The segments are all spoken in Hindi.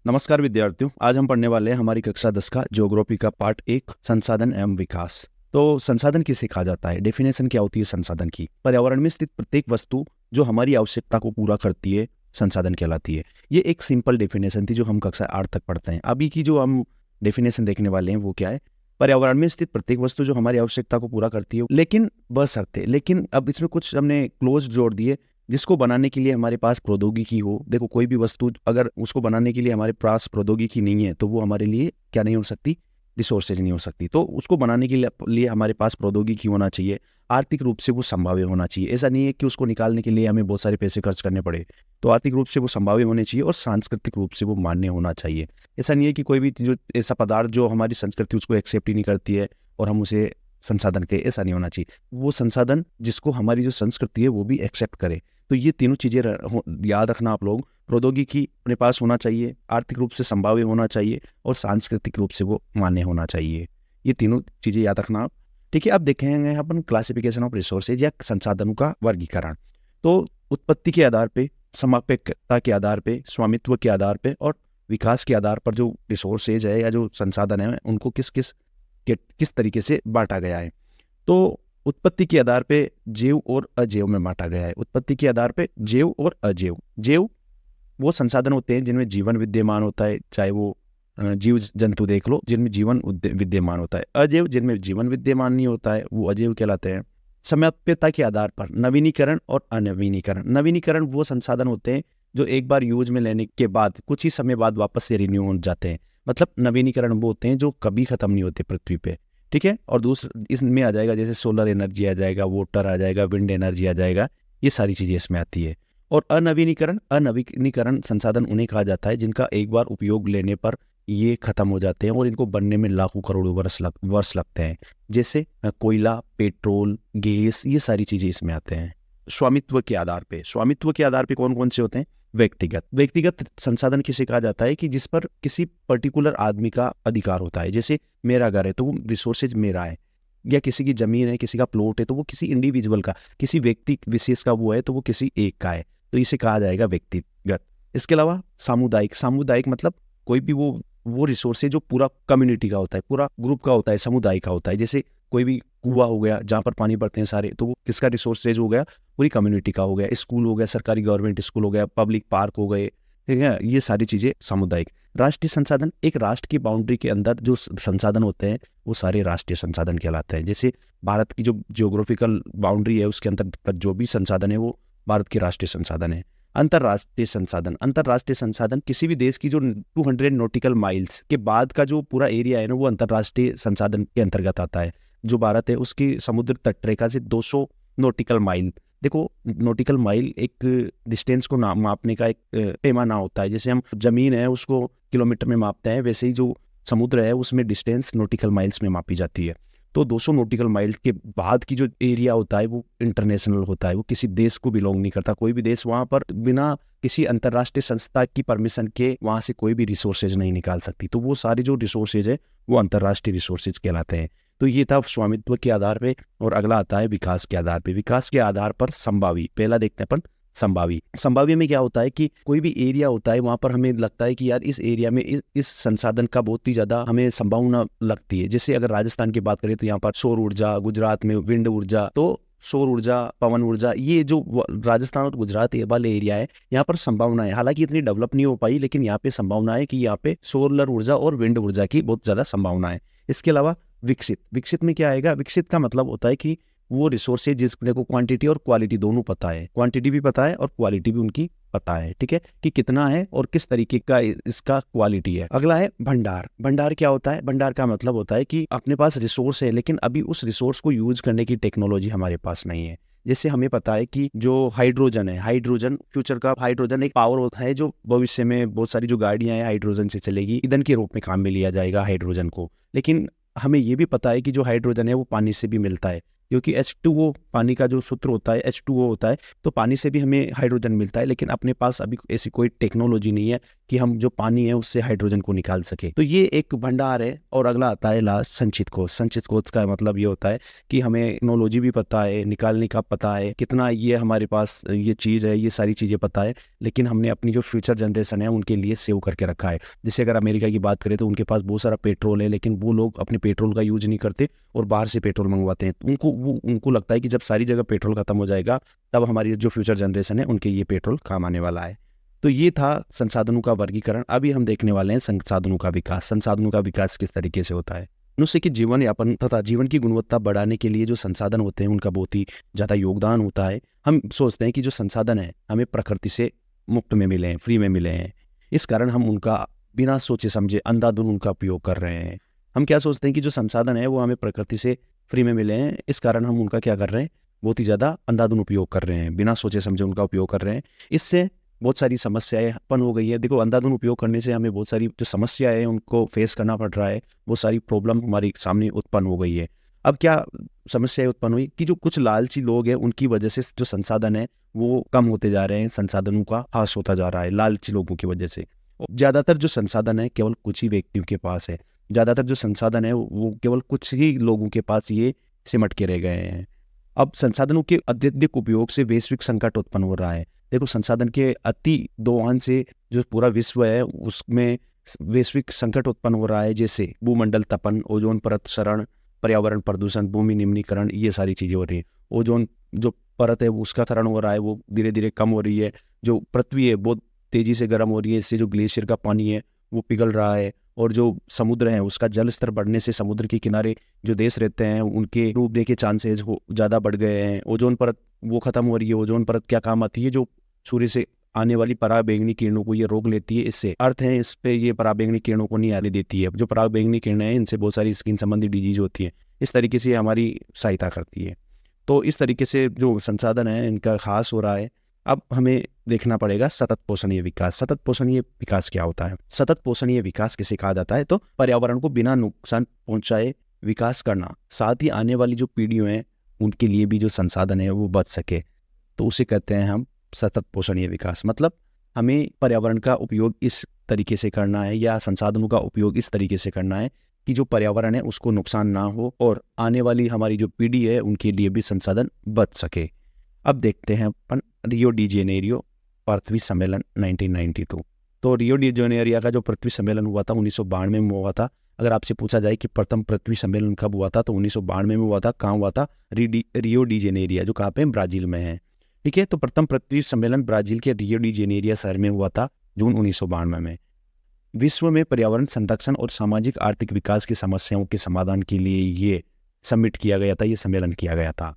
नमस्कार विद्यार्थियों, आज हम पढ़ने वाले हैं हमारी कक्षा 10 का ज्योग्राफी का पार्ट 1 संसाधन एवं विकास। तो संसाधन किसे कहा जाता है, डेफिनेशन क्या होती है संसाधन की। पर्यावरण में स्थित प्रत्येक वस्तु जो हमारी आवश्यकता को पूरा करती है संसाधन कहलाती है। ये एक सिंपल डेफिनेशन थी जो हम कक्षा 8 तक पढ़ते हैं। अभी की जो हम डेफिनेशन देखने वाले हैं वो क्या है, पर्यावरण में स्थित प्रत्येक वस्तु जो हमारी आवश्यकता को पूरा करती है, लेकिन बशर्ते। लेकिन अब इसमें कुछ हमने क्लोज जोड़ दिए, जिसको बनाने के लिए हमारे पास प्रौद्योगिकी हो। देखो, कोई भी वस्तु अगर उसको बनाने के लिए हमारे पास प्रौद्योगिकी नहीं है तो वो हमारे लिए क्या नहीं हो सकती, रिसोर्सेज नहीं हो सकती। तो उसको बनाने के लिए हमारे पास प्रौद्योगिकी होना चाहिए। आर्थिक रूप से वो संभाव्य होना चाहिए। ऐसा नहीं है कि उसको निकालने के लिए हमें बहुत सारे पैसे खर्च करने पड़े। तो आर्थिक रूप से वो संभाव्य होने चाहिए और सांस्कृतिक रूप से वो मान्य होना चाहिए। ऐसा नहीं है कि कोई भी जो ऐसा पदार्थ जो हमारी संस्कृति उसको एक्सेप्ट ही नहीं करती है और हम उसे संसाधन कहें, ऐसा नहीं होना चाहिए। वो संसाधन जिसको हमारी जो संस्कृति है वो भी एक्सेप्ट करे। तो ये तीनों चीज़ें याद रखना आप लोग। प्रौद्योगिकी अपने पास होना चाहिए, आर्थिक रूप से संभाव्य होना चाहिए और सांस्कृतिक रूप से वो मान्य होना चाहिए। ये तीनों चीज़ें याद रखना आप। ठीक है, अब देखेंगे अपन क्लासिफिकेशन ऑफ रिसोर्सेज या संसाधनों का वर्गीकरण। तो उत्पत्ति के आधार पे, समाप्यता के आधार पे, स्वामित्व के आधार पे और विकास के आधार पर जो रिसोर्सेज है या जो संसाधन है उनको किस तरीके से बांटा गया है। तो उत्पत्ति के आधार पे जैव और अजैव में बांटा गया है। उत्पत्ति के आधार पे जैव और अजैव। जैव वो संसाधन होते हैं जिनमें जीवन विद्यमान होता है, चाहे वो जीव जंतु देख लो, जिनमें जीवन विद्यमान होता है। अजैव जिनमें जीवन विद्यमान नहीं होता है वो अजैव कहलाते हैं। समयप्यता के आधार पर नवीनीकरण और अनवीनीकरण। नवीनीकरण वो संसाधन होते हैं जो एक बार यूज में लेने के बाद कुछ ही समय बाद वापस से रिन्यू हो जाते हैं। मतलब नवीनीकरण वो होते हैं जो कभी खत्म नहीं होते पृथ्वी पे। ठीक है, और दूसरा इसमें आ जाएगा जैसे सोलर एनर्जी आ जाएगा, वाटर आ जाएगा, विंड एनर्जी आ जाएगा, ये सारी चीजें इसमें आती है। और अनवीनीकरण संसाधन उन्हें कहा जाता है जिनका एक बार उपयोग लेने पर ये खत्म हो जाते हैं और इनको बनने में लाखों करोड़ों वर्ष लगते हैं। जैसे कोयला, पेट्रोल, गैस, ये सारी चीजें इसमें आते हैं। स्वामित्व के आधार पे कौन कौन से होते हैं? व्यक्तिगत संसाधन किसे कहा जाता है कि जिस पर किसी पर्टिकुलर आदमी का अधिकार होता है। जैसे मेरा घर है तो वो रिसोर्सेज मेरा है, या किसी की जमीन है, किसी का प्लॉट है तो वो किसी इंडिविजुअल का, किसी व्यक्ति विशेष का वो है तो वो किसी एक का है, तो इसे कहा जाएगा व्यक्तिगत। इसके अलावा सामुदायिक मतलब कोई भी वो रिसोर्स है जो पूरा कम्युनिटी का होता है, पूरा ग्रुप का होता है, समुदाय का होता है। जैसे कोई भी कुआं हो गया जहाँ पर पानी भरते हैं सारे, तो वो किसका रिसोर्सेज हो गया? पूरी कम्युनिटी का हो गया। स्कूल हो गया, सरकारी गवर्नमेंट स्कूल हो गया, पब्लिक पार्क हो गए, ठीक है, ये सारी चीजें सामुदायिक। राष्ट्रीय संसाधन, एक राष्ट्र की बाउंड्री के अंदर जो संसाधन होते हैं वो सारे राष्ट्रीय संसाधन कहलाते हैं। जैसे भारत की जो जियोग्राफिकल बाउंड्री है उसके अंतर्गत जो भी संसाधन है वो भारत के राष्ट्रीय संसाधन है। अंतर्राष्ट्रीय संसाधन किसी भी देश की जो 200 नॉटिकल माइल्स के बाद का जो पूरा एरिया है ना, वो अंतर्राष्ट्रीय संसाधन के अंतर्गत आता है। जो भारत है उसकी समुद्र तटरेखा से 200 नॉटिकल माइल। देखो, नॉटिकल माइल एक डिस्टेंस को मापने का एक पैमाना होता है। जैसे हम जमीन है उसको किलोमीटर में मापते हैं, वैसे ही जो समुद्र है उसमें डिस्टेंस नॉटिकल माइल्स में मापी जाती है। तो 200 नॉटिकल माइल के बाद की जो एरिया होता है वो इंटरनेशनल होता है, वो किसी देश को बिलोंग नहीं करता। कोई भी देश वहां पर बिना किसी अंतर्राष्ट्रीय संस्था की परमिशन के वहां से कोई भी रिसोर्सेज नहीं निकाल सकती। तो वो सारे जो रिसोर्सेज है वो अंतर्राष्ट्रीय रिसोर्सेज कहलाते हैं। तो ये था स्वामित्व के आधार पे। और अगला आता है विकास के आधार पे। विकास के आधार पर संभावी, पहला देखते हैं अपन संभाव्य में क्या होता है कि कोई भी एरिया होता है वहां पर हमें लगता है कि यार इस एरिया में इस संसाधन का बहुत ही ज्यादा हमें संभावना लगती है। जैसे अगर राजस्थान की बात करें तो यहाँ पर सौर ऊर्जा, गुजरात में विंड ऊर्जा, तो सौर ऊर्जा, पवन ऊर्जा, ये जो राजस्थान और गुजरात वाले एरिया है यहाँ पर संभावना है। हालांकि इतनी डेवलप नहीं हो पाई, लेकिन यहाँ पे संभावना है कि यहाँ पे सोलर ऊर्जा और विंड ऊर्जा की बहुत ज्यादा संभावना है। इसके अलावा विकसित में क्या आएगा? विकसित का मतलब होता है कि वो रिसोर्सेज जिसको क्वांटिटी और क्वालिटी दोनों पता है, क्वांटिटी भी पता है और क्वालिटी भी उनकी पता है। ठीक है, कि कितना है और किस तरीके का इसका क्वालिटी है। अगला है भंडार क्या होता है? भंडार का मतलब होता है कि अपने पास रिसोर्स है लेकिन अभी उस रिसोर्स को यूज करने की टेक्नोलॉजी हमारे पास नहीं है। जैसे हमें पता है कि जो हाइड्रोजन है, फ्यूचर का हाइड्रोजन एक पावर होता है जो भविष्य में बहुत सारी जो गाड़ियां हैं हाइड्रोजन से चलेगी, ईंधन के रूप में काम में लिया जाएगा हाइड्रोजन को। लेकिन हमें ये भी पता है कि जो हाइड्रोजन है वो पानी से भी मिलता है, क्योंकि H2O पानी का जो सूत्र होता है H2O होता है, तो पानी से भी हमें हाइड्रोजन मिलता है। लेकिन अपने पास अभी ऐसी कोई टेक्नोलॉजी नहीं है कि हम जो पानी है उससे हाइड्रोजन को निकाल सके। तो ये एक भंडार है। और अगला आता है लास्ट संचित कोष। संचित कोष का मतलब ये होता है कि हमें टेक्नोलॉजी भी पता है, निकालने का पता है, कितना ये हमारे पास ये चीज़ है, ये सारी चीज़ें पता है, लेकिन हमने अपनी जो फ्यूचर जनरेशन है उनके लिए सेव करके रखा है। जैसे अगर अमेरिका की बात करें तो उनके पास बहुत सारा पेट्रोल है, लेकिन वो लोग अपने पेट्रोल का यूज नहीं करते और बाहर से पेट्रोल मंगवाते हैं। उनको लगता है कि जब सारी जगह पेट्रोल खत्म हो जाएगा तब हमारी जो फ्यूचर जनरेशन है उनके ये पेट्रोल काम आने वाला है। तो ये था संसाधनों का वर्गीकरण। अभी हम देखने वाले हैं संसाधनों का विकास। संसाधनों का विकास किस तरीके से होता है। मनुष्य के जीवन यापन तथा जीवन की गुणवत्ता बढ़ाने के लिए जो संसाधन होते हैं उनका बहुत ही ज़्यादा योगदान होता है। हम सोचते हैं कि जो संसाधन है हमें प्रकृति से मुफ्त में मिले हैं, फ्री में मिले हैं, इस कारण हम उनका बिना सोचे समझे अंधाधुंध उनका उपयोग कर रहे हैं। हम क्या सोचते हैं कि जो संसाधन है वो हमें प्रकृति से फ्री में मिले हैं, इस कारण हम उनका क्या कर रहे हैं, बहुत ही ज़्यादा अंधाधुंध उपयोग कर रहे हैं, बिना सोचे समझे उनका उपयोग कर रहे हैं। इससे बहुत सारी समस्याएं उत्पन्न हो गई है। देखो, अंधाधुंध उपयोग करने से हमें बहुत सारी जो समस्याएं हैं उनको फेस करना पड़ रहा है, बहुत सारी प्रॉब्लम हमारे सामने उत्पन्न हो गई है। अब क्या समस्याएं उत्पन्न हुई कि जो कुछ लालची लोग हैं उनकी वजह से जो संसाधन है वो कम होते जा रहे हैं, संसाधनों का ह्रास होता जा रहा है लालची लोगों की वजह से। ज़्यादातर जो संसाधन है केवल कुछ ही व्यक्तियों के पास है, ज़्यादातर जो संसाधन है वो केवल कुछ ही लोगों के पास ये सिमट के रह गए हैं। अब संसाधनों के अत्यधिक उपयोग से वैश्विक संकट उत्पन्न हो रहा है। देखो, संसाधन के अति दोहन से जो पूरा विश्व है उसमें वैश्विक संकट उत्पन्न हो रहा है, जैसे भूमंडल तपन, ओजोन परत क्षरण, पर्यावरण प्रदूषण, भूमि निम्नीकरण, ये सारी चीज़ें हो रही है। ओजोन जो परत है उसका क्षरण हो रहा है, वो धीरे धीरे कम हो रही है। जो पृथ्वी है बहुत तेजी से गर्म हो रही है, इससे जो ग्लेशियर का पानी है वो पिघल रहा है। और जो समुद्र है उसका जल स्तर बढ़ने से समुद्र के किनारे जो देश रहते हैं उनके डूबने के चांसेस ज़्यादा बढ़ गए हैं। ओजोन परत वो खत्म हो रही है। ओजोन परत क्या काम आती है, जो सूर्य से आने वाली पराबैंगनी किरणों को ये रोक लेती है। इससे अर्थ है इस पे ये पराबैंगनी किरणों को नहीं आने देती है। जो पराबैंगनी किरणें हैं इनसे बहुत सारी स्किन संबंधी डिजीज होती है, इस तरीके से हमारी सहायता करती है। तो इस तरीके से जो संसाधन है इनका ह्रास हो रहा है। अब हमें देखना पड़ेगा सतत पोषणीय विकास। सतत पोषणीय विकास क्या होता है। सतत पोषणीय विकास किसे कहा जाता है, तो पर्यावरण को बिना नुकसान पहुंचाए विकास करना, साथ ही आने वाली जो पीढ़ियों हैं उनके लिए भी जो संसाधन है वो बच सके, तो उसे कहते हैं हम सतत पोषणीय विकास। मतलब हमें पर्यावरण का उपयोग इस तरीके से करना है या संसाधनों का उपयोग इस तरीके से करना है कि जो पर्यावरण है उसको नुकसान ना हो और आने वाली हमारी जो पीढ़ी है उनके लिए भी संसाधन बच सके। अब देखते हैं अपन रियो डी जेनेरियो पृथ्वी सम्मेलन 1992। तो रियो डी जेनेरियो का जो पृथ्वी सम्मेलन हुआ था 1992 में हुआ था। अगर आपसे पूछा जाए कि प्रथम पृथ्वी सम्मेलन कब हुआ था, तो 1992 में हुआ था। कहाँ हुआ था, रियो डी जेनेरियो, जो कहाँ पे ब्राजील में है। ठीक है, तो प्रथम पृथ्वी सम्मेलन ब्राजील के रियो डी जेनेरियो शहर में हुआ था जून 1992 में। विश्व में पर्यावरण संरक्षण और सामाजिक आर्थिक विकास की समस्याओं के समाधान के लिए ये समिट किया गया था, ये सम्मेलन किया गया था।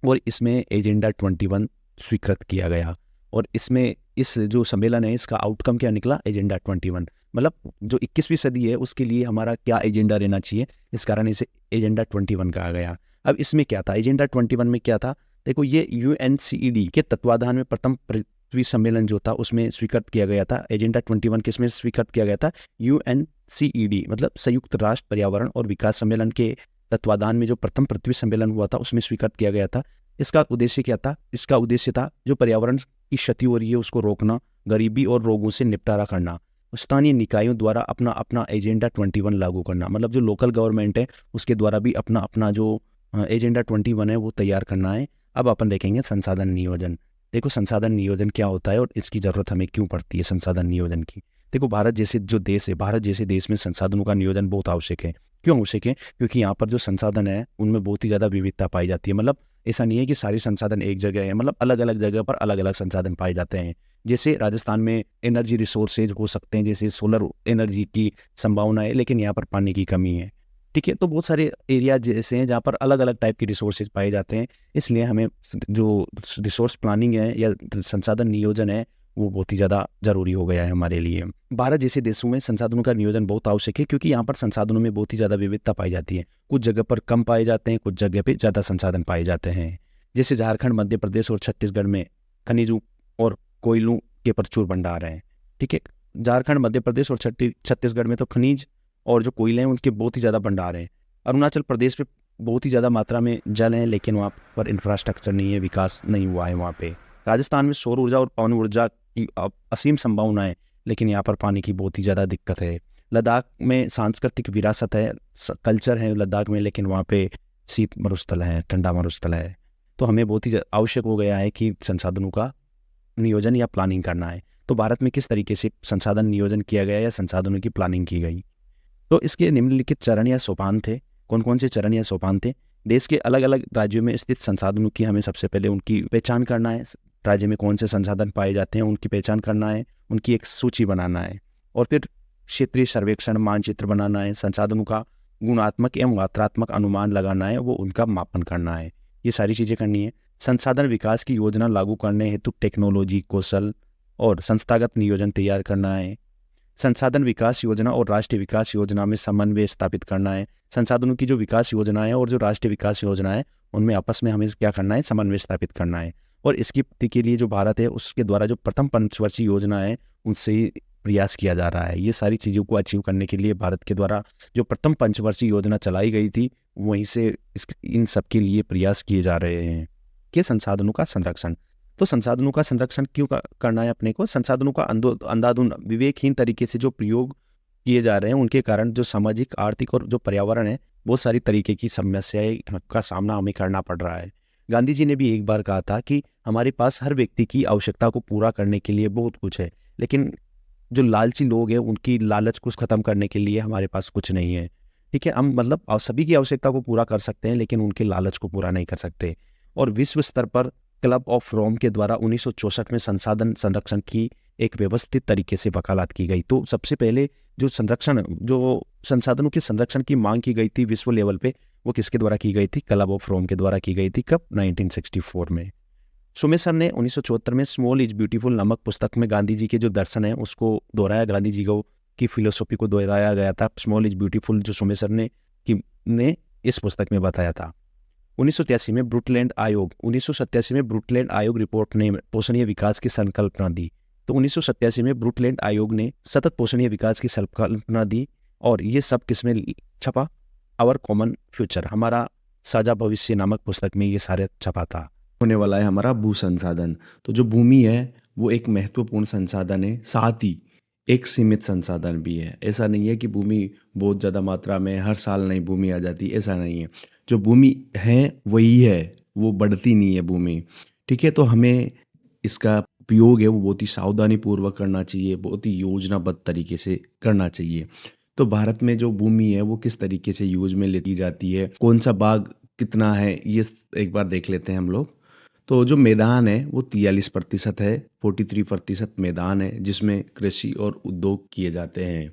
और इसमें एजेंडा 21 स्वीकृत किया गया। और इसमें इस जो सम्मेलन है इसका आउटकम क्या निकला, एजेंडा 21। मतलब जो 21वीं सदी है उसके लिए हमारा क्या एजेंडा रहना चाहिए, इस कारण इसे एजेंडा 21 कहा गया। अब इसमें क्या था, एजेंडा 21 में क्या था, देखो ये UNCED के तत्वाधान में प्रथम पृथ्वी सम्मेलन जो था उसमें स्वीकृत किया गया था। एजेंडा 21 किसमें स्वीकृत किया गया था, UNCED मतलब संयुक्त राष्ट्र पर्यावरण और विकास सम्मेलन के तत्वाधान में जो प्रथम पृथ्वी सम्मेलन हुआ था उसमें स्वीकृत किया गया था। इसका उद्देश्य क्या था, इसका उद्देश्य था जो पर्यावरण की क्षति हो रही है उसको रोकना, गरीबी और रोगों से निपटारा करना, स्थानीय निकायों द्वारा अपना अपना एजेंडा 21 लागू करना। मतलब जो लोकल गवर्नमेंट है उसके द्वारा भी अपना अपना जो एजेंडा 21 है वो तैयार करना है। अब अपन देखेंगे संसाधन नियोजन। देखो, संसाधन नियोजन क्या होता है और इसकी ज़रूरत हमें क्यों पड़ती है संसाधन नियोजन की। देखो, भारत जैसे जो देश है, भारत जैसे देश में संसाधनों का नियोजन बहुत आवश्यक है। क्यों आवश्यक है, क्योंकि यहाँ पर जो संसाधन है उनमें बहुत ही ज़्यादा विविधता पाई जाती है। मतलब ऐसा नहीं है कि सारे संसाधन एक जगह है, मतलब अलग अलग जगह पर अलग अलग संसाधन पाए जाते हैं। जैसे राजस्थान में एनर्जी रिसोर्सेज हो सकते हैं, जैसे सोलर एनर्जी की संभावना है, लेकिन यहाँ पर पानी की कमी है। ठीक है, तो बहुत सारे एरिया जैसे हैं जहाँ पर अलग अलग टाइप के रिसोर्सेज पाए जाते हैं। इसलिए हमें जो रिसोर्स प्लानिंग है या संसाधन नियोजन है वो बहुत ही ज़्यादा जरूरी हो गया है हमारे लिए। भारत जैसे देशों में संसाधनों का नियोजन बहुत आवश्यक है, क्योंकि यहाँ पर संसाधनों में बहुत ही ज़्यादा विविधता पाई जाती है। कुछ जगह पर कम पाए जाते हैं, कुछ जगह पे ज़्यादा संसाधन पाए जाते हैं। जैसे झारखंड, मध्य प्रदेश और छत्तीसगढ़ में खनिजों और कोयलों के प्रचुर भंडार हैं। ठीक है, झारखंड, मध्य प्रदेश और छत्तीसगढ़ में तो खनिज और जो कोयले हैं उनके बहुत ही ज़्यादा भंडार हैं। अरुणाचल प्रदेश में बहुत ही ज़्यादा मात्रा में जल है, लेकिन वहाँ पर इंफ्रास्ट्रक्चर नहीं है, विकास नहीं हुआ है वहाँ पे। राजस्थान में सौर ऊर्जा और पवन ऊर्जा की असीम संभावना है, लेकिन यहाँ पर पानी की बहुत ही ज़्यादा दिक्कत है। लद्दाख में सांस्कृतिक विरासत है, कल्चर है लद्दाख में, लेकिन वहाँ पे शीत मरुस्थल है, ठंडा मरुस्थल है। तो हमें बहुत ही आवश्यक हो गया है कि संसाधनों का नियोजन या प्लानिंग करना है। तो भारत में किस तरीके से संसाधन नियोजन किया गया या संसाधनों की प्लानिंग की गई? तो इसके निम्नलिखित चरण या सोपान थे। कौन कौन से चरण या सोपान थे? देश के अलग अलग राज्यों में स्थित संसाधनों की हमें सबसे पहले उनकी पहचान करना है। राज्य में कौन से संसाधन पाए जाते हैं उनकी पहचान करना है, उनकी एक सूची बनाना है, और फिर क्षेत्रीय सर्वेक्षण मानचित्र बनाना है। संसाधनों का गुणात्मक एवं मात्रात्मक अनुमान लगाना है, वो उनका मापन करना है। ये सारी चीज़ें करनी है। संसाधन विकास की योजना लागू करने हेतु टेक्नोलॉजी, कौशल और संस्थागत नियोजन तैयार करना है। संसाधन विकास योजना और राष्ट्रीय विकास योजना में समन्वय स्थापित करना है। संसाधनों की जो विकास योजना है और जो राष्ट्रीय विकास योजना है उनमें आपस में हमें क्या करना है, समन्वय स्थापित करना है। और इसकी प्राप्ति के लिए जो भारत है उसके द्वारा जो प्रथम पंचवर्षीय योजना है उनसे ही प्रयास किया जा रहा है। ये सारी चीज़ों को अचीव करने के लिए भारत के द्वारा जो प्रथम पंचवर्षीय योजना चलाई गई थी वहीं से इन सब के लिए प्रयास किए जा रहे हैं। कि संसाधनों का संरक्षण, तो संसाधनों का संरक्षण क्यों करना है अपने को? संसाधनों का अंधाधुंध विवेकहीन तरीके से जो प्रयोग किए जा रहे हैं उनके कारण जो सामाजिक, आर्थिक और जो पर्यावरण है बहुत सारी तरीके की समस्याएं का सामना हमें करना पड़ रहा है। गांधी जी ने भी एक बार कहा था कि हमारे पास हर व्यक्ति की आवश्यकता को पूरा करने के लिए बहुत कुछ है, लेकिन जो लालची लोग हैं उनकी लालच को खत्म करने के लिए हमारे पास कुछ नहीं है। ठीक है, हम मतलब सभी की आवश्यकता को पूरा कर सकते हैं लेकिन उनके लालच को पूरा नहीं कर सकते। और विश्व स्तर पर क्लब ऑफ रोम के द्वारा 1964 में संसाधन संरक्षण की एक व्यवस्थित तरीके से वकालत की गई। तो सबसे पहले जो संसाधनों के संरक्षण की मांग की गई थी विश्व लेवल पे, वो किसके द्वारा की गई थी? क्लब ऑफ रोम के द्वारा की गई थी। कब? 1964 में। सुमेसर ने 1974 में स्मॉल इज ब्यूटीफुल नामक पुस्तक में गांधी जी के जो दर्शन है उसको दोहराया, गांधी जी की फिलोसॉफी को दोहराया गया था। स्मॉल इज ब्यूटीफुल जो सुमेसर ने इस पुस्तक में बताया था। 1987 में ब्रुटलैंड आयोग रिपोर्ट ने पोषणीय विकास की संकल्पना दी। तो 1987 में ब्रुटलैंड आयोग ने सतत पोषणीय विकास की संकल्पना दी, और ये सब किसमें छपा? आवर कॉमन फ्यूचर, हमारा साझा भविष्य नामक पुस्तक में ये सारे छपा था। होने वाला है हमारा भू संसाधन। तो जो भूमि है वो एक महत्वपूर्ण संसाधन है, साथ ही एक सीमित संसाधन भी है। ऐसा नहीं है कि भूमि बहुत ज़्यादा मात्रा में हर साल नई भूमि आ जाती, ऐसा नहीं है। जो भूमि है वही है, वो बढ़ती नहीं है भूमि। ठीक है, तो हमें इसका उपयोग है वो बहुत ही सावधानी पूर्वक करना चाहिए, बहुत ही योजनाबद्ध तरीके से करना चाहिए। तो भारत में जो भूमि है वो किस तरीके से यूज में लेती जाती है, कौन सा बाग कितना है, ये एक बार देख लेते हैं हम लोग। तो जो मैदान है वो 43% है, 43% मैदान है जिसमें कृषि और उद्योग किए जाते हैं।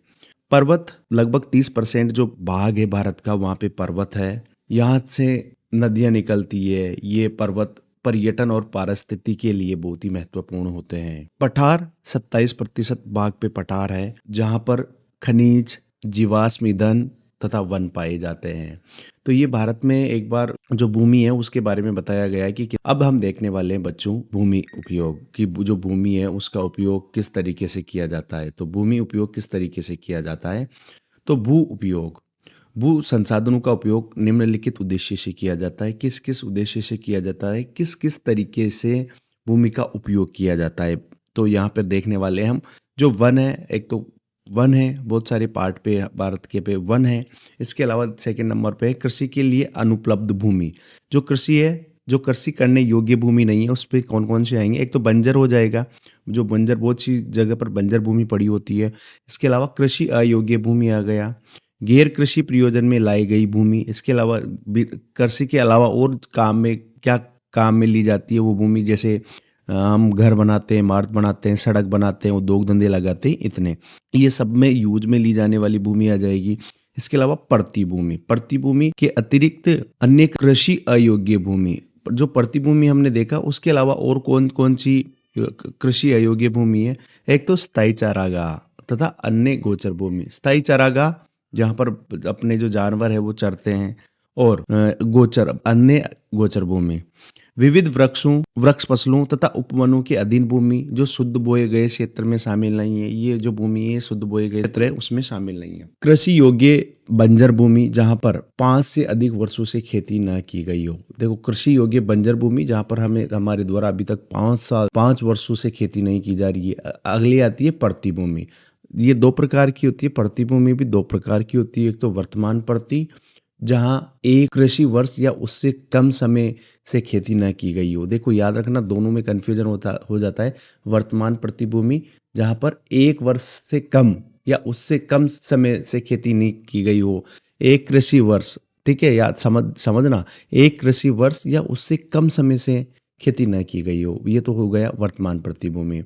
पर्वत लगभग 30% जो भाग है भारत का वहाँ पे पर्वत है, यहाँ से नदियाँ निकलती है। ये पर्वत पर्यटन और पारिस्थितिकी के लिए बहुत ही महत्वपूर्ण होते हैं। पठार 27% भाग पे पठार है जहाँ पर खनिज, जीवाश्म ईंधन तथा वन पाए जाते हैं। तो ये भारत में एक बार जो भूमि है उसके बारे में बताया गया है कि अब हम देखने वाले हैं बच्चों भूमि उपयोग की। जो भूमि है उसका उपयोग किस तरीके से किया जाता है। तो भूमि उपयोग किस तरीके से किया जाता है? तो भू संसाधनों का उपयोग निम्नलिखित उद्देश्य से किया जाता है। किस किस उद्देश्य से किया जाता है, किस किस तरीके से भूमि का उपयोग किया जाता है? तो यहाँ पर देखने वाले हम जो वन है, एक तो वन है, बहुत सारे पार्ट पे भारत के पे वन है। इसके अलावा सेकंड नंबर पे कृषि के लिए अनुपलब्ध भूमि। जो कृषि है, जो कृषि करने योग्य भूमि नहीं है, उस पर कौन कौन से आएंगे? एक तो बंजर हो जाएगा, जो बंजर बहुत सी जगह पर बंजर भूमि पड़ी होती है। इसके अलावा कृषि अयोग्य भूमि आ गया, गैर कृषि प्रयोजन में लाई गई भूमि। इसके अलावा कृषि के अलावा और काम में क्या काम में ली जाती है वो भूमि, जैसे हम घर बनाते हैं, इमारत बनाते हैं, सड़क बनाते हैं, उद्योग धंधे लगाते हैं, इतने ये सब में यूज में ली जाने वाली भूमि आ जाएगी। इसके अलावा पड़ती भूमि के अतिरिक्त अन्य कृषि अयोग्य भूमि, जो पड़ती भूमि हमने देखा, उसके अलावा और कौन कौन सी कृषि अयोग्य भूमि है? एक तो स्थायी चारागाह तथा अन्य गोचर भूमि। स्थायी चारागाह जहाँ पर अपने जो जानवर है वो चरते हैं, और गोचर अन्य गोचर भूमि विविध वृक्ष फसलों तथा उपवनों के अधीन भूमि जो शुद्ध बोए गए क्षेत्र में शामिल नहीं है। ये जो भूमि है शुद्ध बोए गए क्षेत्र है उसमें शामिल नहीं है। कृषि योग्य बंजर भूमि जहां पर 5 से अधिक वर्षों से खेती न की गई हो। देखो, कृषि योग्य बंजर भूमि जहां पर हमें हमारे द्वारा अभी तक 5 वर्षों से खेती नहीं की जा रही है। अगली आती है पड़ती भूमि। ये 2 प्रकार की होती है। पड़ती भूमि भी 2 प्रकार की होती है। एक तो वर्तमान पड़ती, जहां एक कृषि वर्ष या उससे कम समय से खेती न की गई हो। देखो, याद रखना, दोनों में कन्फ्यूजन हो जाता है। वर्तमान प्रतिभूमि जहां पर 1 वर्ष से कम या उससे कम समय से खेती नहीं की गई हो। एक कृषि वर्ष, ठीक है, याद समझना, एक कृषि वर्ष या उससे कम समय से खेती न की गई हो। ये तो हो गया वर्तमान प्रतिभूमि।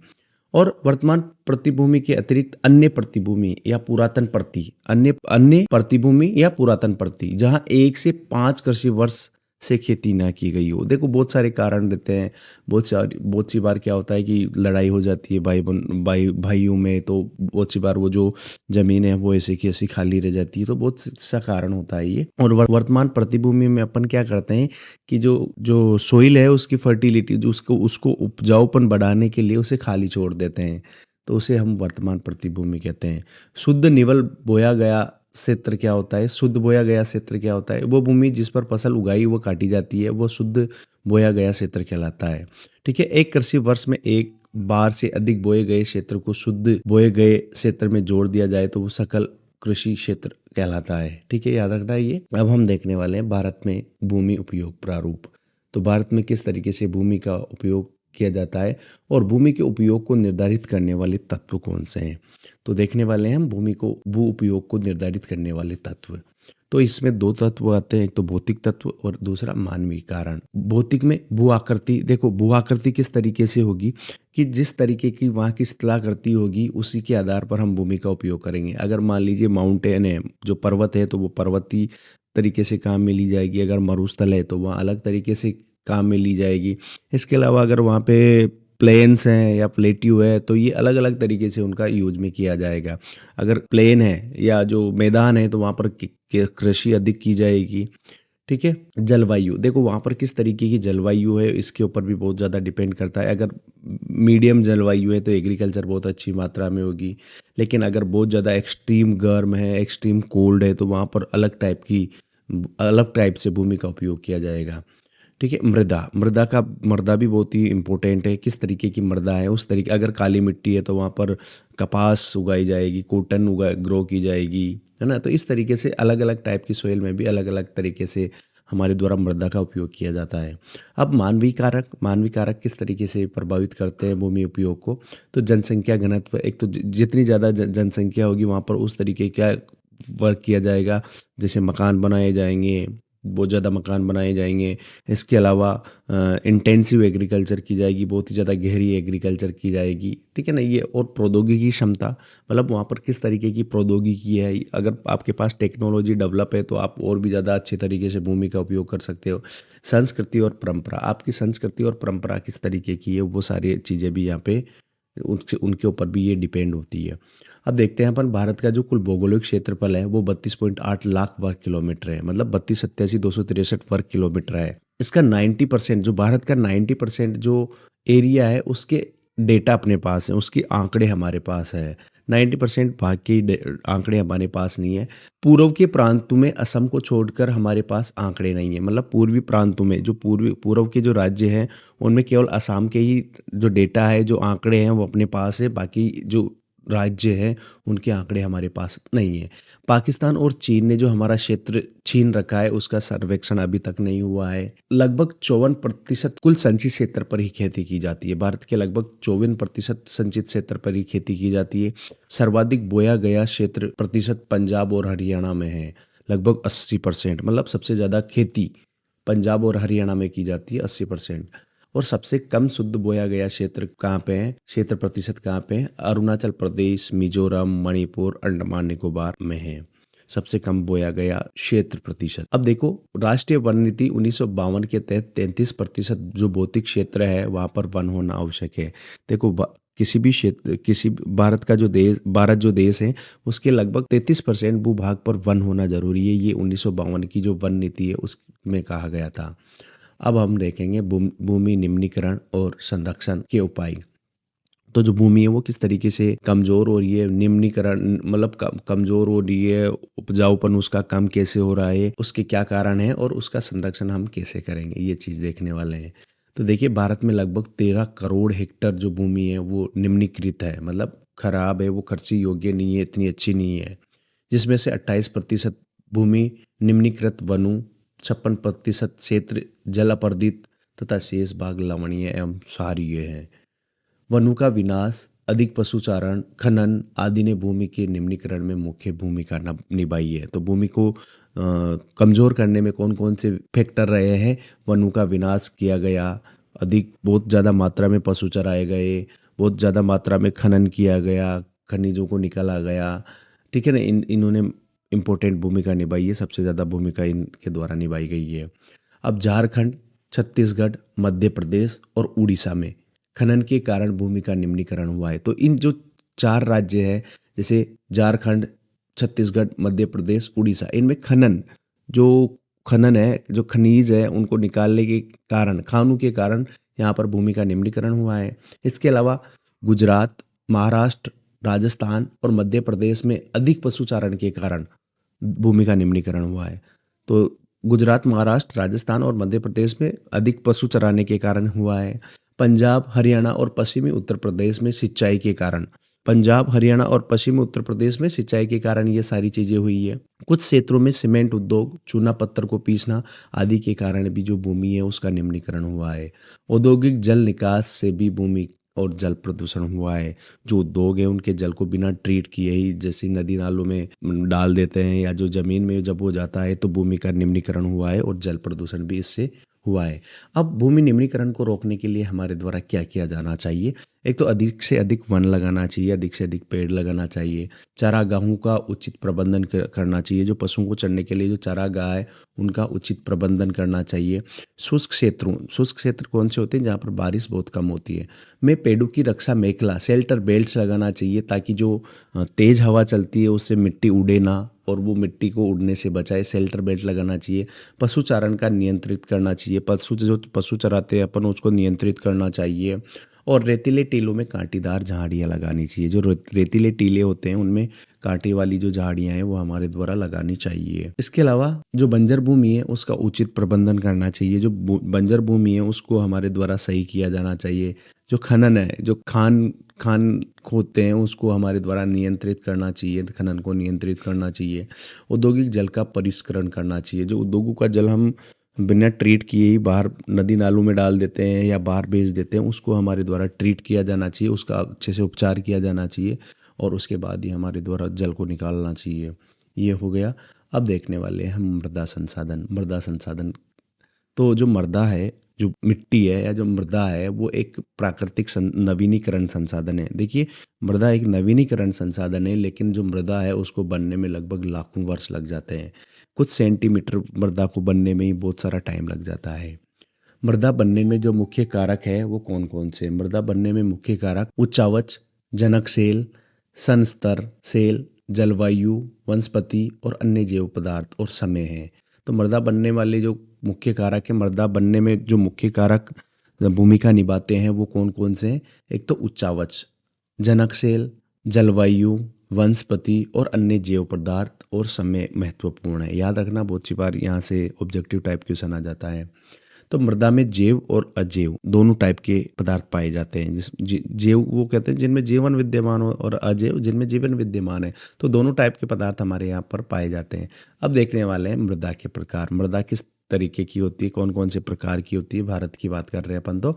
और वर्तमान प्रतिभूमि के अतिरिक्त अन्य प्रतिभूमि या पुरातन प्रति अन्य अन्य प्रतिभूमि या पुरातन प्रति जहां 1 से 5 कृषि वर्ष से खेती ना की गई हो। देखो, बहुत सारे कारण रहते हैं। बहुत सी बार क्या होता है कि लड़ाई हो जाती है भाइयों में, तो बहुत सी बार वो जो जमीन है वो ऐसे की ऐसी खाली रह जाती है। तो बहुत सा कारण होता है ये। और वर्तमान प्रतिभूमि में अपन क्या करते हैं कि जो जो सोइल है उसकी फर्टिलिटी, जो उसको उसको उपजाऊपन बढ़ाने के लिए उसे खाली छोड़ देते हैं, तो उसे हम वर्तमान प्रतिभूमि कहते हैं। शुद्ध निवल बोया गया क्षेत्र क्या होता है? शुद्ध बोया गया क्षेत्र क्या होता है? वो भूमि जिस पर फसल उगाई वो काटी जाती है, वो शुद्ध बोया गया क्षेत्र कहलाता है। ठीक है, एक कृषि वर्ष में एक बार से अधिक बोए गए क्षेत्र को शुद्ध बोए गए क्षेत्र में जोड़ दिया जाए तो वो सकल कृषि क्षेत्र कहलाता है। ठीक है, याद रखना है ये। अब हम देखने वाले हैं भारत में भूमि उपयोग प्रारूप। तो भारत में किस तरीके से भूमि का उपयोग किया जाता है और भूमि के उपयोग को निर्धारित करने वाले तत्व कौन से हैं। तो देखने वाले हैं हम भूमि को भू उपयोग को निर्धारित करने वाले तत्व। तो इसमें 2 तत्व आते हैं, एक तो भौतिक तत्व और दूसरा मानवीय कारण। भौतिक में भू आकृति। देखो, भू आकृति किस तरीके से होगी कि जिस तरीके की वहाँ की स्थलाकृति होगी उसी के आधार पर हम भूमि का उपयोग करेंगे। अगर मान लीजिए माउंटेन है, जो पर्वत है, तो वो पर्वतीय तरीके से काम में ली जाएगी। अगर मरुस्थल है तो वहाँ अलग तरीके से काम में ली जाएगी। इसके अलावा अगर वहाँ पे प्लेन्स हैं या प्लेट्यू है तो ये अलग अलग तरीके से उनका यूज में किया जाएगा। अगर प्लेन है या जो मैदान है तो वहाँ पर कृषि अधिक की जाएगी। ठीक है, जलवायु। देखो, वहाँ पर किस तरीके की जलवायु है इसके ऊपर भी बहुत ज़्यादा डिपेंड करता है। अगर मीडियम जलवायु है तो एग्रीकल्चर बहुत अच्छी मात्रा में होगी, लेकिन अगर बहुत ज़्यादा एक्सट्रीम गर्म है, एक्सट्रीम कोल्ड है, तो वहाँ पर अलग टाइप से भूमि का उपयोग किया जाएगा। ठीक है, मृदा भी बहुत ही इंपॉर्टेंट है। किस तरीके की मृदा है उस तरीके, अगर काली मिट्टी है तो वहाँ पर कपास उगाई जाएगी, कॉटन ग्रो की जाएगी, है ना। तो इस तरीके से अलग अलग टाइप की सोइल में भी अलग अलग तरीके से हमारे द्वारा मृदा का उपयोग किया जाता है। अब मानवीय कारक किस तरीके से प्रभावित करते हैं भूमि उपयोग को। तो जनसंख्या घनत्व। एक तो जितनी ज़्यादा जनसंख्या होगी वहाँ पर उस तरीके का वर्क किया जाएगा, जैसे मकान बनाए जाएंगे, बहुत ज़्यादा मकान बनाए जाएंगे। इसके अलावा इंटेंसिव एग्रीकल्चर की जाएगी, बहुत ही ज़्यादा गहरी एग्रीकल्चर की जाएगी। ठीक है ना, ये। और प्रौद्योगिकी क्षमता, मतलब वहाँ पर किस तरीके की प्रौद्योगिकी है। अगर आपके पास टेक्नोलॉजी डेवलप है तो आप और भी ज़्यादा अच्छे तरीके से भूमि का उपयोग कर सकते हो। संस्कृति और परंपरा, आपकी संस्कृति और परंपरा किस तरीके की है, वो सारी चीज़ें भी यहाँ पे उनके ऊपर भी ये डिपेंड होती है। अब देखते हैं अपन, भारत का जो कुल भौगोलिक क्षेत्रफल है वो 32.8 लाख वर्ग किलोमीटर है, मतलब 32,87,263 वर्ग किलोमीटर है। इसका 90%, जो भारत का 90% जो एरिया है उसके डेटा अपने पास है, उसके आंकड़े हमारे पास है। 90% भाग के आंकड़े हमारे पास नहीं है। पूर्व के प्रांतों में असम को छोड़कर हमारे पास आंकड़े नहीं है, मतलब पूर्वी प्रांतों में जो पूर्व के जो राज्य हैं उनमें केवल असम के ही जो डेटा है, जो आंकड़े हैं वो अपने पास है। बाकी जो राज्य हैं उनके आंकड़े हमारे पास नहीं है। पाकिस्तान और चीन ने जो हमारा क्षेत्र छीन रखा है उसका सर्वेक्षण अभी तक नहीं हुआ है। लगभग 54% कुल संचित क्षेत्र पर ही खेती की जाती है। भारत के लगभग 54% संचित क्षेत्र पर ही खेती की जाती है। सर्वाधिक बोया गया क्षेत्र प्रतिशत पंजाब और हरियाणा में है, लगभग 80%। मतलब सबसे ज़्यादा खेती पंजाब और हरियाणा में की जाती है, 80%। और सबसे कम शुद्ध बोया गया क्षेत्र कहाँ पे है, क्षेत्र प्रतिशत कहाँ पे है? अरुणाचल प्रदेश, मिजोरम, मणिपुर, अंडमान निकोबार में है सबसे कम बोया गया क्षेत्र प्रतिशत। अब देखो, राष्ट्रीय वन नीति 1952 के तहत 33% जो भौतिक क्षेत्र है वहां पर वन होना आवश्यक है। देखो, किसी भी क्षेत्र, किसी भारत जो देश है उसके लगभग 33% भूभाग पर वन होना जरूरी है। ये 1952 की जो वन नीति है उसमें कहा गया था। अब हम देखेंगे भूमि निम्नीकरण और संरक्षण के उपाय। तो जो भूमि है वो किस तरीके से कमज़ोर हो रही है, निम्नीकरण मतलब कमज़ोर हो रही है, उपजाऊपन उसका कम कैसे हो रहा है, उसके क्या कारण है और उसका संरक्षण हम कैसे करेंगे, ये चीज़ देखने वाले हैं। तो देखिए, भारत में लगभग 13 करोड़ हेक्टेयर जो भूमि है वो निम्नीकृत है, मतलब खराब है, वो कृषि योग्य नहीं है, इतनी अच्छी नहीं है। जिसमें से 28% भूमि निम्नीकृत वनों, 56% क्षेत्र जल अपर्दित तथा शेष भाग लवणीय एवं क्षारीय है। वनों का विनाश, अधिक पशुचारण, खनन आदि ने भूमि के निम्नीकरण में मुख्य भूमिका निभाई है। तो भूमि को कमज़ोर करने में कौन कौन से फैक्टर रहे हैं? वनों का विनाश किया गया, बहुत ज़्यादा मात्रा में पशु चराए गए, बहुत ज़्यादा मात्रा में खनन किया गया, खनिजों को निकाला गया, ठीक है ना। इन्होंने इम्पोर्टेंट भूमिका निभाई है, सबसे ज़्यादा भूमिका इनके द्वारा निभाई गई है। अब झारखंड, छत्तीसगढ़, मध्य प्रदेश और उड़ीसा में खनन के कारण भूमि का निम्नीकरण हुआ है। तो इन जो 4 राज्य हैं, जैसे झारखंड, छत्तीसगढ़, मध्य प्रदेश, उड़ीसा, इनमें खनन है, जो खनिज है, उनको निकालने के कारण, खानों के कारण यहाँ पर भूमि का निम्नीकरण हुआ है। इसके अलावा गुजरात, महाराष्ट्र, राजस्थान और मध्य प्रदेश में अधिक पशुचारण के कारण भूमि का निम्नीकरण हुआ है। तो गुजरात, महाराष्ट्र, राजस्थान और मध्य प्रदेश में अधिक पशु चराने के कारण हुआ है। पंजाब, हरियाणा और पश्चिमी उत्तर प्रदेश में सिंचाई के कारण, पंजाब, हरियाणा और पश्चिमी उत्तर प्रदेश में सिंचाई के कारण ये सारी चीज़ें हुई है। कुछ क्षेत्रों में सीमेंट उद्योग, चूना पत्थर को पीसना आदि के कारण भी जो भूमि है उसका निम्नीकरण हुआ है। औद्योगिक जल निकास से भी भूमि और जल प्रदूषण हुआ है। जो उद्योग है उनके जल को बिना ट्रीट किए ही जैसे नदी नालों में डाल देते हैं, या जो ज़मीन में जब हो जाता है तो भूमि का निम्नीकरण हुआ है और जल प्रदूषण भी इससे हुआ है। अब भूमि निम्नीकरण को रोकने के लिए हमारे द्वारा क्या किया जाना चाहिए? एक तो अधिक से अधिक वन लगाना चाहिए, अधिक से अधिक पेड़ लगाना चाहिए, चारागाहों का उचित प्रबंधन करना चाहिए, जो पशुओं को चरने के लिए जो चारागाह है उनका उचित प्रबंधन करना चाहिए। शुष्क क्षेत्र कौन से होते हैं? जहाँ पर बारिश बहुत कम होती है, में पेड़ों की रक्षा मेखला, शेल्टर बेल्ट्स लगाना चाहिए, ताकि जो तेज़ हवा चलती है उससे मिट्टी उड़े ना और वो मिट्टी को उड़ने से बचाए, शेल्टर बेल्ट लगाना चाहिए। पशु चारण का नियंत्रित करना चाहिए, पशु चराते हैं अपन उसको नियंत्रित करना चाहिए। और रेतीले टीलों में कांटेदार झाड़ियाँ लगानी चाहिए, जो रेतीले टीले होते हैं उनमें कांटे वाली जो झाड़ियाँ हैं वो हमारे द्वारा लगानी चाहिए। इसके अलावा जो बंजर भूमि है उसका उचित प्रबंधन करना चाहिए, जो बंजर भूमि है उसको हमारे द्वारा सही किया जाना चाहिए। जो खनन है, जो खान खोदते हैं उसको हमारे द्वारा नियंत्रित करना चाहिए, खनन को नियंत्रित करना चाहिए। औद्योगिक जल का परिष्करण करना चाहिए, जो उद्योगों का जल हम बिना ट्रीट किए ही बाहर नदी नालों में डाल देते हैं या बाहर भेज देते हैं, उसको हमारे द्वारा ट्रीट किया जाना चाहिए, उसका अच्छे से उपचार किया जाना चाहिए और उसके बाद ही हमारे द्वारा जल को निकालना चाहिए। ये हो गया। अब देखने वाले हैं हम मृदा संसाधन। तो जो मृदा है, जो मिट्टी है या जो मृदा है, वो एक प्राकृतिक नवीनीकरण संसाधन है। देखिए, मृदा एक नवीनीकरण संसाधन है, लेकिन जो मृदा है उसको बनने में लगभग लाखों वर्ष लग जाते हैं। कुछ सेंटीमीटर मृदा को बनने में ही बहुत सारा टाइम लग जाता है। मृदा बनने में जो मुख्य कारक है वो कौन कौन से? मृदा बनने में मुख्य कारक उच्चावच, जनक सेल, सन स्तर सेल, जलवायु, वनस्पति और अन्य जैव पदार्थ और समय है। तो मृदा बनने वाले जो मुख्य कारक है, मृदा बनने में जो मुख्य कारक भूमिका निभाते हैं वो कौन कौन से हैं? एक तो उच्चावच, जनक सेल, जलवायु, वनस्पति और अन्य जैव पदार्थ और समय महत्वपूर्ण है। याद रखना, बहुत सी बार यहाँ से ऑब्जेक्टिव टाइप क्वेश्चन आ जाता है। तो मृदा में जैव और अजैव दोनों टाइप के पदार्थ पाए जाते हैं। जैव वो कहते हैं जिनमें जीवन विद्यमान हो, और अजैव जिनमें जीवन विद्यमान है। तो दोनों टाइप के पदार्थ हमारे यहाँ पर पाए जाते हैं। अब देखने वाले हैं मृदा के प्रकार। मृदा किस तरीके की होती है, कौन कौन से प्रकार की होती है? भारत की बात कर रहे हैं अपन। तो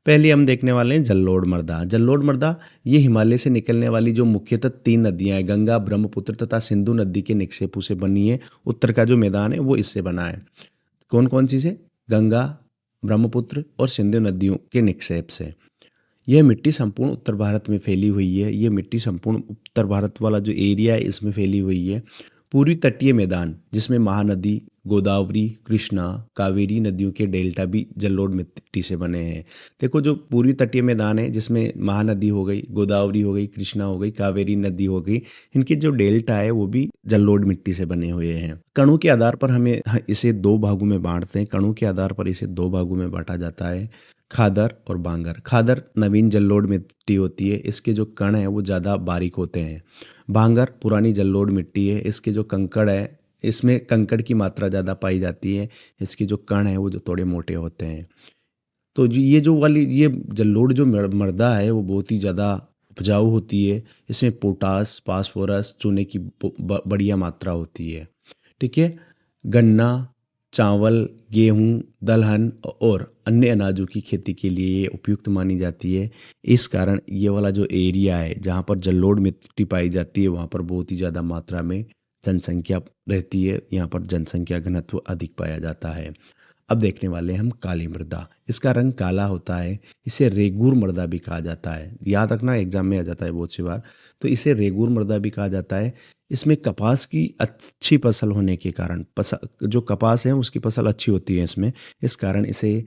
पहले हम देखने वाले हैं जलोढ़ मृदा। जलोढ़ मृदा ये हिमालय से निकलने वाली जो मुख्यतः 3 नदियां हैं, गंगा, ब्रह्मपुत्र तथा सिंधु नदी के निक्षेपों से बनी है। उत्तर का जो मैदान है वो इससे बना है। कौन कौन सी से? गंगा, ब्रह्मपुत्र और सिंधु नदियों के निक्षेप से। यह मिट्टी संपूर्ण उत्तर भारत में फैली हुई है। ये मिट्टी संपूर्ण उत्तर भारत वाला जो एरिया है इसमें फैली हुई है। पूर्वी तटीय मैदान जिसमें महानदी, गोदावरी, कृष्णा, कावेरी नदियों के डेल्टा भी जलोढ़ मिट्टी से बने हैं। देखो जो पूर्वी तटीय मैदान है जिसमें महानदी हो गई, गोदावरी हो गई, कृष्णा हो गई, कावेरी नदी हो गई, इनके जो डेल्टा है वो भी जलोढ़ मिट्टी से बने हुए हैं। कणों के आधार पर हमें इसे दो भागों में बांटते हैं। कणों के आधार पर इसे दो भागों में बांटा जाता है, खादर और बांगर। खादर नवीन जलोढ़ मिट्टी होती है, इसके जो कण हैं वो ज़्यादा बारीक होते हैं। बांगर पुरानी जलोढ़ मिट्टी है, इसके जो कंकड़ है इसमें कंकड़ की मात्रा ज़्यादा पाई जाती है, इसके जो कण है वो जो थोड़े मोटे होते हैं। तो ये जलोढ़ जो मृदा है वो बहुत ही ज़्यादा उपजाऊ होती है। इसमें पोटास, फास्फोरस, चूने की बढ़िया मात्रा होती है। ठीक है। गन्ना, चावल, गेहूं, दलहन और अन्य अनाजों की खेती के लिए ये उपयुक्त मानी जाती है। इस कारण ये वाला जो एरिया है जहाँ पर जलोढ़ मिट्टी पाई जाती है वहाँ पर बहुत ही ज़्यादा मात्रा में जनसंख्या रहती है। यहाँ पर जनसंख्या घनत्व अधिक पाया जाता है। अब देखने वाले हैं हम काली मृदा। इसका रंग काला होता है, इसे रेगूर मृदा भी कहा जाता है। याद रखना, एग्जाम में आ जाता है बहुत सी बार। तो इसे रेगूर मृदा भी कहा जाता है। इसमें कपास की अच्छी फसल होने के कारण, जो कपास है उसकी फसल अच्छी होती है इसमें, इस कारण इसे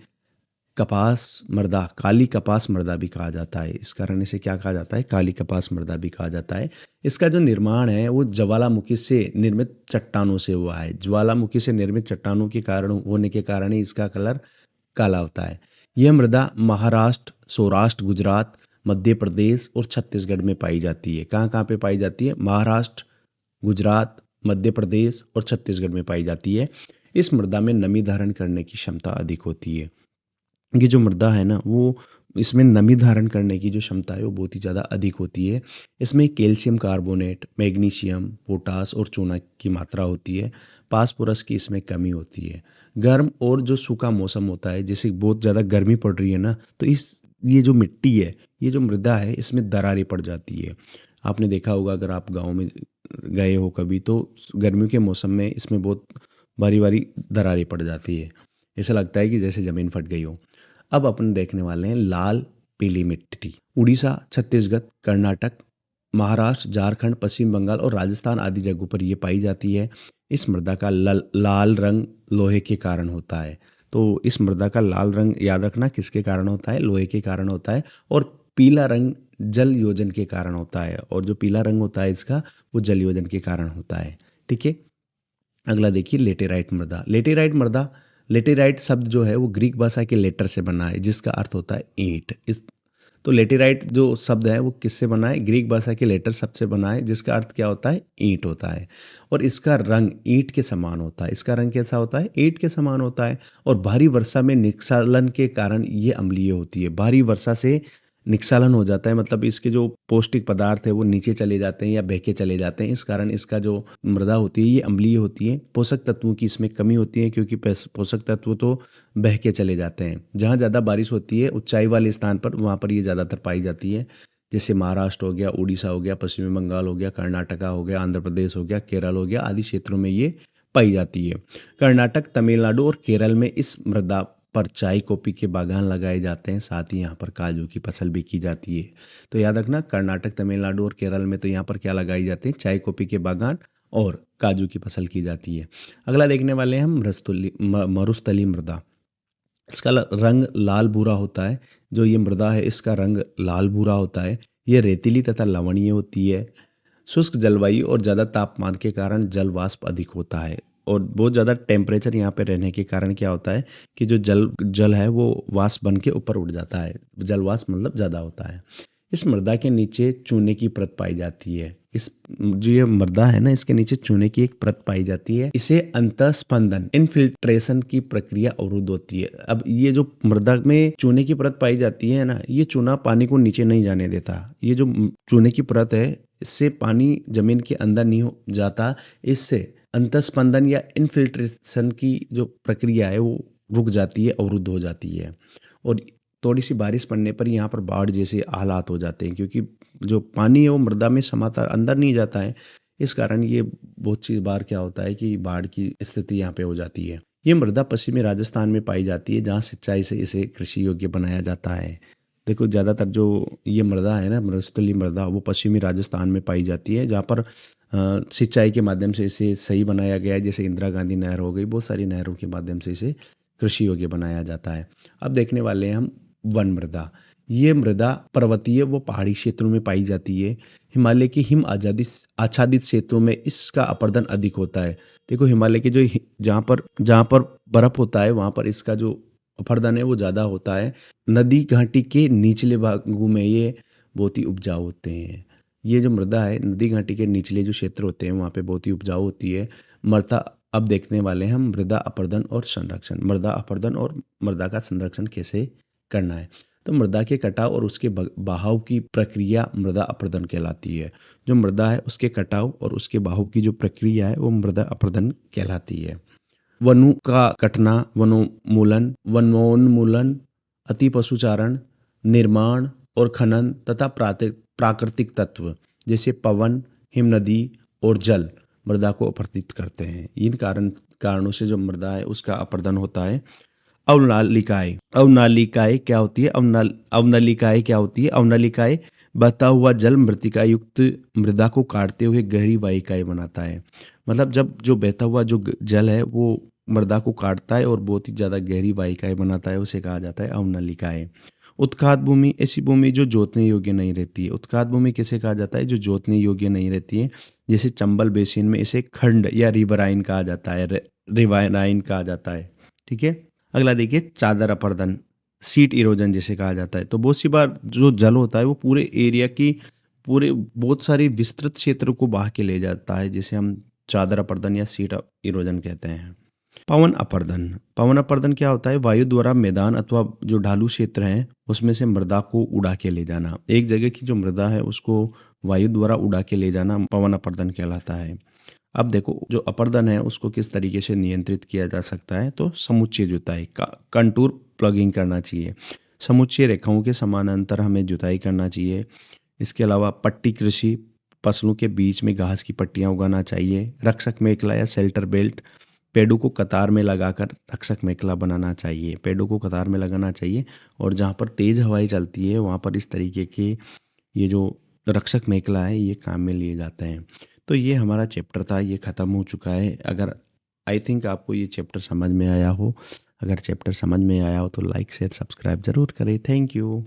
कपास मृदा, काली कपास मृदा भी कहा जाता है। इस कारण इसे क्या कहा जाता है? काली कपास मृदा भी कहा जाता है। इसका जो निर्माण है वो ज्वालामुखी से निर्मित चट्टानों से हुआ है। ज्वालामुखी से निर्मित चट्टानों के कारण होने के कारण ही इसका कलर काला होता है। यह मृदा महाराष्ट्र, सौराष्ट्र, गुजरात, मध्य प्रदेश और छत्तीसगढ़ में पाई जाती है। कहाँ कहाँ पे पाई जाती है? महाराष्ट्र, गुजरात, मध्य प्रदेश और छत्तीसगढ़ में पाई जाती है। इस मृदा में नमी धारण करने की क्षमता अधिक होती है। ये जो मृदा है ना वो, इसमें नमी धारण करने की जो क्षमता है वो बहुत ही ज़्यादा अधिक होती है। इसमें कैल्शियम कार्बोनेट, मैग्नीशियम, पोटास और चूना की मात्रा होती है। फास्फोरस की इसमें कमी होती है। गर्म और जो सूखा मौसम होता है, जैसे बहुत ज़्यादा गर्मी पड़ रही है ना, तो ये जो मिट्टी है, ये जो मृदा है, इसमें दरारें पड़ जाती है। आपने देखा होगा अगर आप गाँव में गए हो कभी, तो गर्मियों के मौसम में इसमें बहुत बारी बारी दरारें पड़ जाती है। ऐसा लगता है कि जैसे ज़मीन फट गई हो। अब अपन देखने वाले हैं लाल पीली मिट्टी। उड़ीसा, छत्तीसगढ़, कर्नाटक, महाराष्ट्र, झारखंड, पश्चिम बंगाल और राजस्थान आदि जगहों पर ये पाई जाती है। इस मृदा का लाल रंग लोहे के कारण होता है। तो इस मृदा का लाल रंग याद रखना किसके कारण होता है? लोहे के कारण होता है। और पीला रंग जल योजन के कारण होता है। और जो पीला रंग होता है इसका, वो जल योजन के कारण होता है। ठीक है। अगला देखिए लेटेराइट मृदा। लेटेराइट शब्द जो है वो ग्रीक भाषा के लेटर से बना है, जिसका अर्थ होता है ईंट। तो लेटेराइट जो शब्द है वो किससे बना है? ग्रीक भाषा के लेटर शब्द से बना है, जिसका अर्थ क्या होता है? ईंट होता है। और इसका रंग ईंट के समान होता है। इसका रंग कैसा होता है? ईंट के समान होता है। और भारी वर्षा में निस्खलन के कारण ये अम्लीय होती है। भारी वर्षा से निस्खलन हो जाता है, मतलब इसके जो पौष्टिक पदार्थ है वो नीचे चले जाते हैं या बह के चले जाते हैं। इस कारण इसका जो मृदा होती है ये अम्लीय होती है। पोषक तत्वों की इसमें कमी होती है, क्योंकि पोषक तत्व तो बह के चले जाते हैं। जहाँ ज़्यादा बारिश होती है ऊंचाई वाले स्थान पर, वहाँ पर ये ज़्यादातर पाई जाती है। जैसे महाराष्ट्र हो गया, उड़ीसा हो गया, पश्चिमी बंगाल हो गया, कर्नाटका हो गया, आंध्र प्रदेश हो गया, केरल हो गया, आदि क्षेत्रों में ये पाई जाती है। कर्नाटक, तमिलनाडु और केरल में इस मृदा पर चाय कॉफ़ी के बागान लगाए जाते हैं। साथ ही यहाँ पर काजू की फसल भी की जाती है। तो याद रखना, कर्नाटक, तमिलनाडु और केरल में तो यहाँ पर क्या लगाई जाती है? चाय कॉफ़ी के बागान और काजू की फसल की जाती है। अगला देखने वाले हैं हम मरुस्थलीय मृदा। इसका रंग लाल भूरा होता है। जो ये मृदा है इसका रंग लाल भूरा होता है। ये रेतीली तथा लवणीय होती है। शुष्क जलवायु और ज़्यादा तापमान के कारण जल वाष्प अधिक होता है। और बहुत ज़्यादा टेम्परेचर यहाँ पे रहने के कारण क्या होता है कि जो जल है वो वाष्प बन के ऊपर उठ जाता है। जल वाष्प मतलब ज़्यादा होता है। इस मृदा के नीचे चूने की परत पाई जाती है। जो ये मृदा है ना, इसके नीचे चूने की एक परत पाई जाती है। इसे अंतःस्पंदन, इनफिल्ट्रेशन की प्रक्रिया अवरुद्ध होती है। अब ये जो मृदा में चूने की परत पाई जाती है ना, ये चूना पानी को नीचे नहीं जाने देता। ये जो चूने की परत है, इससे पानी जमीन के अंदर नहीं हो जाता। इससे अंतःस्पंदन या इनफिल्ट्रेशन की जो प्रक्रिया है वो रुक जाती है, अवरुद्ध हो जाती है। और थोड़ी सी बारिश पड़ने पर यहाँ पर बाढ़ जैसे हालात हो जाते हैं, क्योंकि जो पानी है वो मृदा में समाता अंदर नहीं जाता है। इस कारण ये बहुत सी बार क्या होता है कि बाढ़ की स्थिति यहाँ पे हो जाती है। ये मृदा पश्चिमी राजस्थान में पाई जाती है, जहाँ सिंचाई से इसे कृषि योग्य बनाया जाता है। देखो ज़्यादातर जो ये मृदा है ना, मरुस्थलीय मृदा, वो पश्चिमी राजस्थान में पाई जाती है, जहाँ पर सिंचाई के माध्यम से इसे सही बनाया गया है, जैसे इंदिरा गांधी नहर हो गई, बहुत सारी नहरों के माध्यम से इसे कृषि योग्य बनाया जाता है। अब देखने वाले हैं हम वन मृदा। ये मृदा पर्वतीय व पहाड़ी क्षेत्रों में पाई जाती है। हिमालय की हिम आजादी आच्छादित क्षेत्रों में इसका अपरदन अधिक होता है। देखो हिमालय के जो जहाँ पर बर्फ होता है वहाँ पर इसका जो अपरदन है वो ज़्यादा होता है। नदी घाटी के निचले भागों में ये बहुत ही उपजाऊ होते हैं। ये जो मृदा है नदी घाटी के निचले जो क्षेत्र होते हैं वहाँ पे बहुत ही उपजाऊ होती है मृदा। अब देखने वाले हैं हम मृदा अपरदन और संरक्षण। मृदा अपरदन और मृदा का संरक्षण कैसे करना है। तो मृदा के कटाव और उसके बहाव की प्रक्रिया मृदा अपरदन कहलाती है। जो मृदा है उसके कटाव और उसके बहाव की जो प्रक्रिया है वो मृदा अपरदन कहलाती है। वनों का कटना, वनोन्मूलन, अति पशुचारण, निर्माण और खनन तथा प्राकृतिक तत्व जैसे पवन, हिमनदी और जल मृदा को अपरदित करते हैं। इन कारणों से जो मृदा है उसका अपरदन होता है। अवनालिकाएं अवनालिकाएं क्या होती है? अवनलिकाएं क्या होती है? अवनलिकाएं बहता हुआ जल मृतिका युक्त मृदा को काटते हुए गहरी वाहिकाएं बनाता है। मतलब जब जो बहता हुआ जो जल है वो मृदा को काटता है और बहुत ही ज़्यादा गहरी वाहिकाएं बनाता है, उसे कहा जाता है अवनलिकाएं। उत्खात भूमि ऐसी भूमि जो जोतने योग्य नहीं रहती है। उत्खात भूमि किसे कहा जाता है? जो जोतने योग्य नहीं रहती है। जैसे चंबल बेसिन में इसे खंड या रिवराइन कहा जाता है, रिवराइन कहा जाता है। ठीक है। अगला देखिए चादर अपर्दन, सीट इरोजन जिसे कहा जाता है। तो बहुत सी बार जो जल होता है वो पूरे एरिया की पूरे बहुत सारे विस्तृत क्षेत्र को बहा के ले जाता है, जिसे हम चादर अपर्दन या सीट इरोजन कहते हैं। पवन अपर्दन क्या होता है? वायु द्वारा मैदान अथवा जो ढालू क्षेत्र है उसमें से मृदा को उड़ा के ले जाना। एक जगह की जो मृदा है उसको वायु द्वारा उड़ा के ले जाना पवन अपर्दन कहलाता है। अब देखो जो अपर्दन है उसको किस तरीके से नियंत्रित किया जा सकता है। तो समुच्चय जुताई का कंटूर प्लगिंग करना चाहिए। समुच्चय रेखाओं के समानांतर हमें जुताई करना चाहिए। इसके अलावा पट्टी कृषि, फसलों के बीच में घास की पट्टियां उगाना चाहिए। रक्षक मेखला या शेल्टर बेल्ट, पेड़ों को कतार में लगाकर रक्षक मेखला बनाना चाहिए। पेड़ों को कतार में लगाना चाहिए और जहाँ पर तेज़ हवाएं चलती है वहाँ पर इस तरीके के ये जो रक्षक मेखला है ये काम में लिए जाते हैं। तो ये हमारा चैप्टर था, ये ख़त्म हो चुका है। अगर आई थिंक आपको ये चैप्टर समझ में आया हो, अगर चैप्टर समझ में आया हो तो लाइक शेयर सब्सक्राइब ज़रूर करें। Thank you.